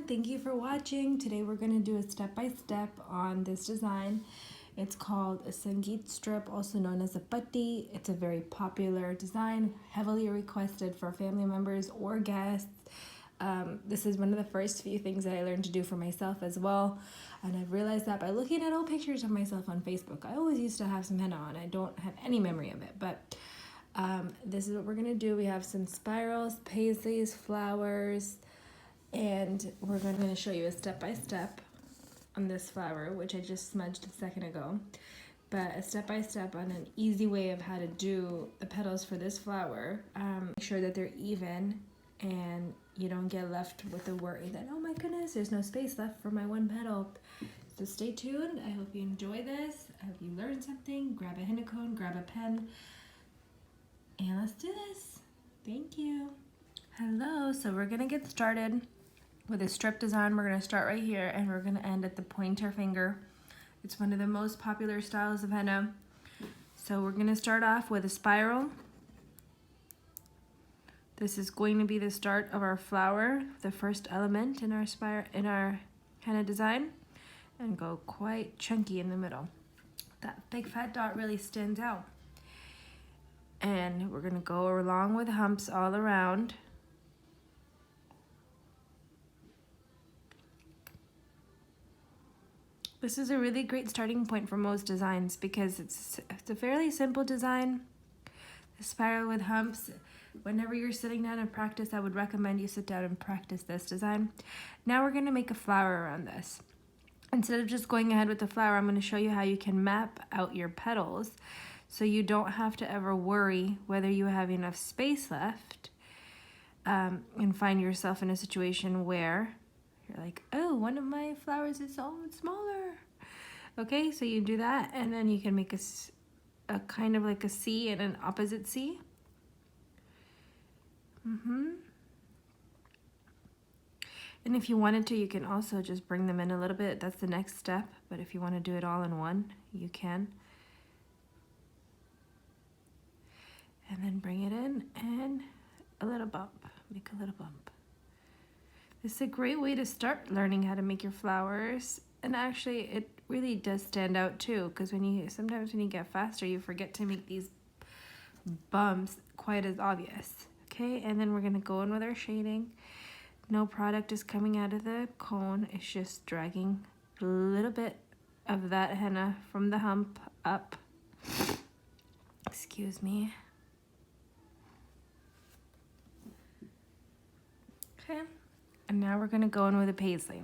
thank you for watching. Today we're going to do a step-by-step on this design. It's called a Sangeet strip, also known as a patti. It's a very popular design, heavily requested for family members or guests. This is one of the first few things that I learned to do for myself as well. And I've realized that by looking at old pictures of myself on Facebook. I always used to have some henna on. I don't have any memory of it, but this is what we're going to do. We have some spirals, paisleys, flowers, and we're going to show you a step-by-step on this flower, which I just smudged a second ago, but a step-by-step on an easy way of how to do the petals for this flower. Make sure that they're even and you don't get left with the worry that, oh my goodness, there's no space left for my one petal. So stay tuned. I hope you enjoy this. I hope you learned something. Grab a henna cone, grab a pen, and let's do this. Thank you. Hello, so we're gonna get started with a strip design. We're gonna start right here and we're gonna end at the pointer finger. It's one of the most popular styles of henna. So we're gonna start off with a spiral. This is going to be the start of our flower, the first element in our henna design, and go quite chunky in the middle. That big fat dot really stands out. And we're gonna go along with humps all around. This is a really great starting point for most designs because it's a fairly simple design. The spiral with humps. Whenever you're sitting down and practice, I would recommend you sit down and practice this design. Now we're gonna make a flower around this. Instead of just going ahead with the flower, I'm gonna show you how you can map out your petals so you don't have to ever worry whether you have enough space left and find yourself in a situation where you're like, oh, one of my flowers is so much smaller. Okay, so you do that, and then you can make a kind of like a C and an opposite C. And if you wanted to, you can also just bring them in a little bit. That's the next step, but if you want to do it all in one, you can. And then bring it in and a little bump, make a little bump. This is a great way to start learning how to make your flowers. And actually it really does stand out too, because sometimes when you get faster, you forget to make these bumps quite as obvious. Okay, and then we're gonna go in with our shading. No product is coming out of the cone, it's just dragging a little bit of that henna from the hump up. Excuse me. Okay, and now we're gonna go in with a paisley.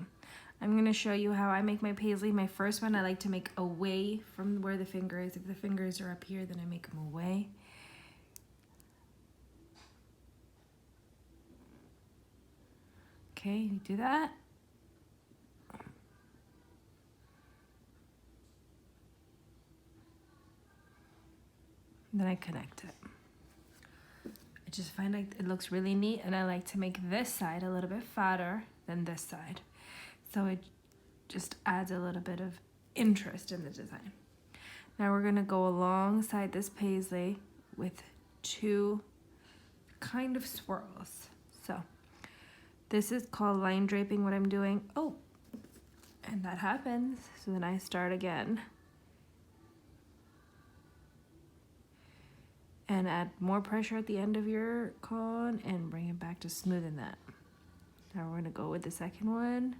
I'm gonna show you how I make my paisley. My first one I like to make away from where the finger is. If the fingers are up here, then I make them away. Okay, you do that. And then I connect it. I just find like it looks really neat, and I like to make this side a little bit fatter than this side. So it just adds a little bit of interest in the design. Now we're gonna go alongside this paisley with two kind of swirls. So this is called line draping, what I'm doing. Oh, and that happens. So then I start again. And add more pressure at the end of your cone and bring it back to smoothen that. Now we're gonna go with the second one.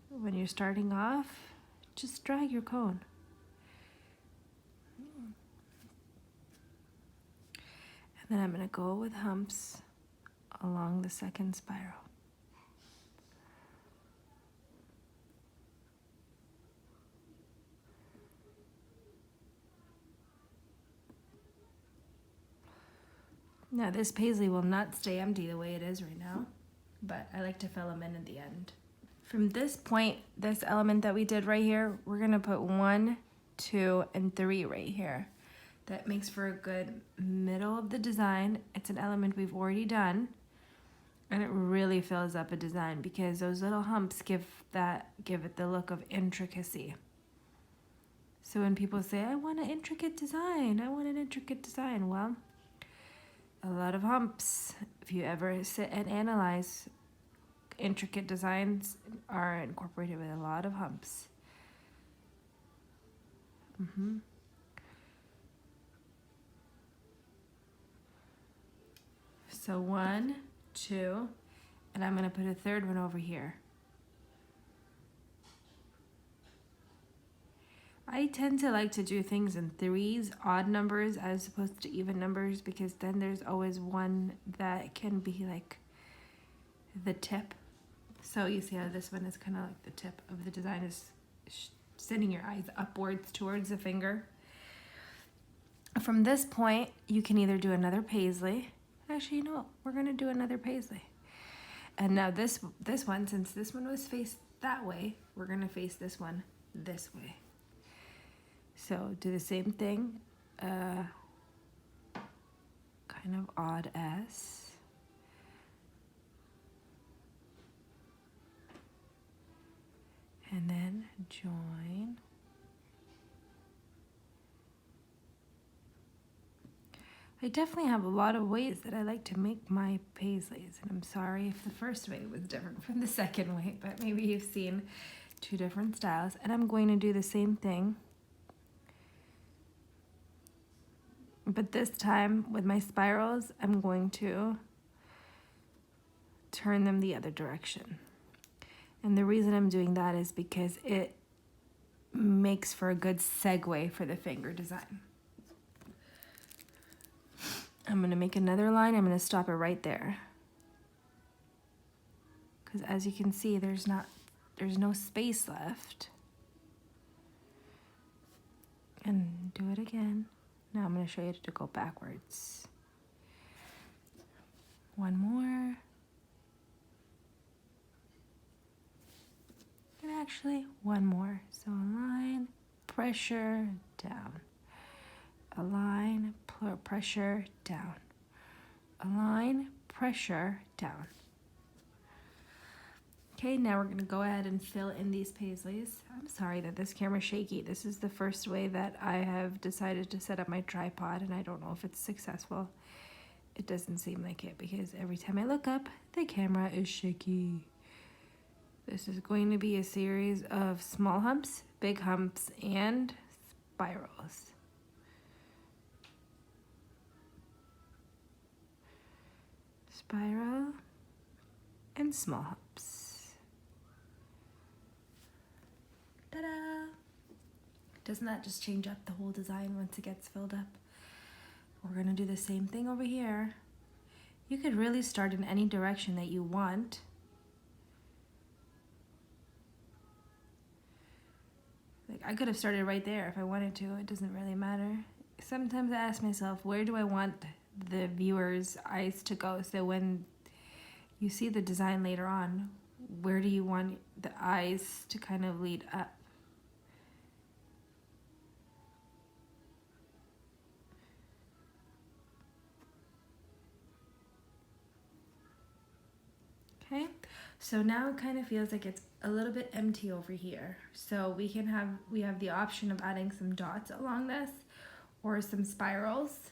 When you're starting off, just drag your cone. And then I'm gonna go with humps along the second spiral. Now this paisley will not stay empty the way it is right now, but I like to fill them in at the end. From this point, this element that we did right here, we're gonna put 1, 2, and 3 right here. That makes for a good middle of the design. It's an element we've already done, and it really fills up a design because those little humps give it the look of intricacy. So when people say, I want an intricate design, well, a lot of humps. If you ever sit and analyze intricate designs are incorporated with a lot of humps. So 1, 2, and I'm going to put a third one over here. I tend to like to do things in threes, odd numbers, as opposed to even numbers, because then there's always one that can be like the tip. So you see how this one is kind of like the tip of the design is sending your eyes upwards towards the finger. From this point, you can either do another paisley. Actually, you know what? We're going to do another paisley. And now this one, since this one was faced that way, we're going to face this one this way. So do the same thing, kind of odd S. And then join. I definitely have a lot of ways that I like to make my paisleys, and I'm sorry if the first way was different from the second way, but maybe you've seen two different styles. And I'm going to do the same thing, but this time with my spirals, I'm going to turn them the other direction. And the reason I'm doing that is because it makes for a good segue for the finger design. I'm going to make another line. I'm going to stop it right there. Because as you can see, there's no space left. And do it again. Now I'm going to show you to go backwards. One more. And actually, one more. So align, pressure, down. Align, pressure, down. Align, pressure, down. Okay, now we're going to go ahead and fill in these paisleys. I'm sorry that this camera's shaky. This is the first way that I have decided to set up my tripod, and I don't know if it's successful. It doesn't seem like it, because every time I look up, the camera is shaky. This is going to be a series of small humps, big humps, and spirals. Spiral and small humps. Ta-da! Doesn't that just change up the whole design once it gets filled up? We're going to do the same thing over here. You could really start in any direction that you want. Like, I could have started right there if I wanted to. It doesn't really matter. Sometimes I ask myself, where do I want the viewer's eyes to go? So when you see the design later on, where do you want the eyes to kind of lead up? Okay, so now it kind of feels like it's a little bit empty over here. So we have the option of adding some dots along this or some spirals.